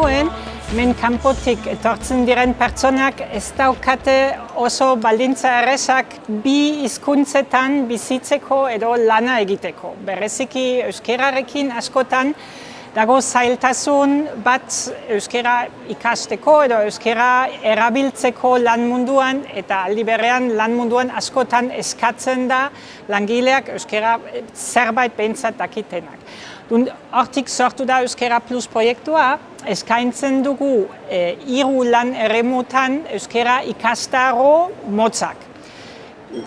genuen, hemen kanpotik etortzen diren pertsonak ez daukate oso baldintza errezak bi hizkuntzetan bizitzeko edo lana egiteko. Bereziki euskerarekin askotan dago zailtasun bat euskera ikasteko edo euskera erabiltzeko lan munduan eta aldi berean lan munduan askotan eskatzen da langileak euskera zerbait behintzat dakitenak. Hortik sortu da Euskera Plus proiektua, eskaintzen dugu 3 lan eremutan euskera ikastaro motzak.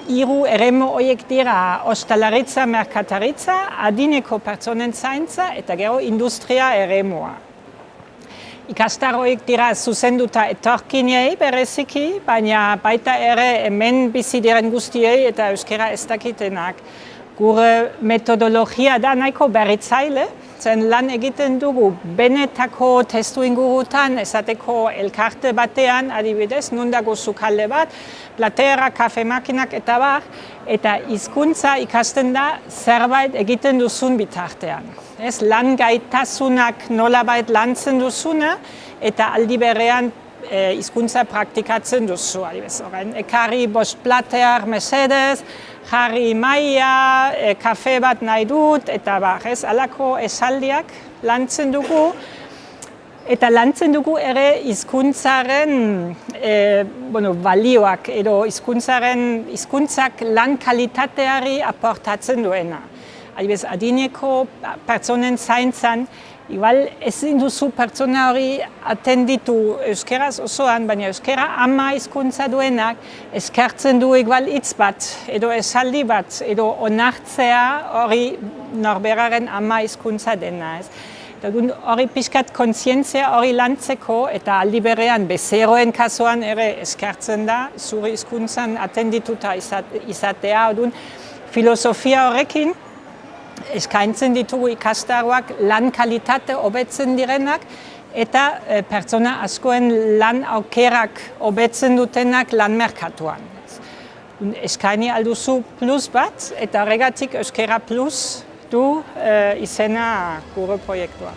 3 eremu horiek dira ostalaritza, merkataritza, adineko pertsonen zaintza eta gero industria eremua. Ikastaroek dira zuzenduta etorkinei bereziki, baina baita ere hemen bizi diren guztiei eta euskera ez dakitenak. Gure metodologia da nahiko berritzaile, zen lan egiten dugu benetako testu ingurutan, esateko elkarte batean, adibidez, nun dago sukalde bat, platera, kafe makinak eta bar, eta hizkuntza ikasten da zerbait egiten duzun bitartean. Lan gaitasunak nolabait lantzen duzuna, eta aldi berean hizkuntza praktikatzen duzu. Ekarri 5 plater mesedez, jarri maia, kafe bat nahi dut, eta alako esaldiak lantzen dugu. Eta lantzen dugu ere hizkuntzaren balioak edo hizkuntzak lan kalitateari aportatzen duena. Adibidez, adineko pertsonen zaintzan, igual ezin duzu pertsona hori atenditu euskeraz osoan, baina euskera ama hizkuntza duenak eskertzen du igual hitz bat, edo esaldi bat, edo onartzea hori norberaren ama hizkuntza dena. Hori pixkat kontzientzia hori lantzeko eta aldi berean bezeroen kasuan ere eskertzen da, zure hizkuntzan atendituta izatea, filosofia horrekin, eskaintzen ditugu ikastaroak lan kalitate hobetzen direnak eta pertsona askoen lan aukerak hobetzen dutenak lan merkatuan. Eskaini alduzu plus bat eta horregatik Euskera Plus du izena gure proiektua.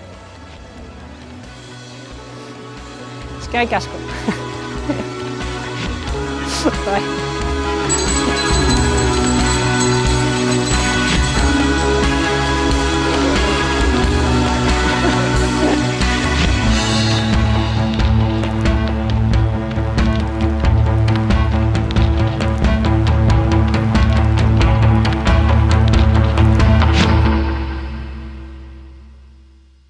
Eskerrik asko.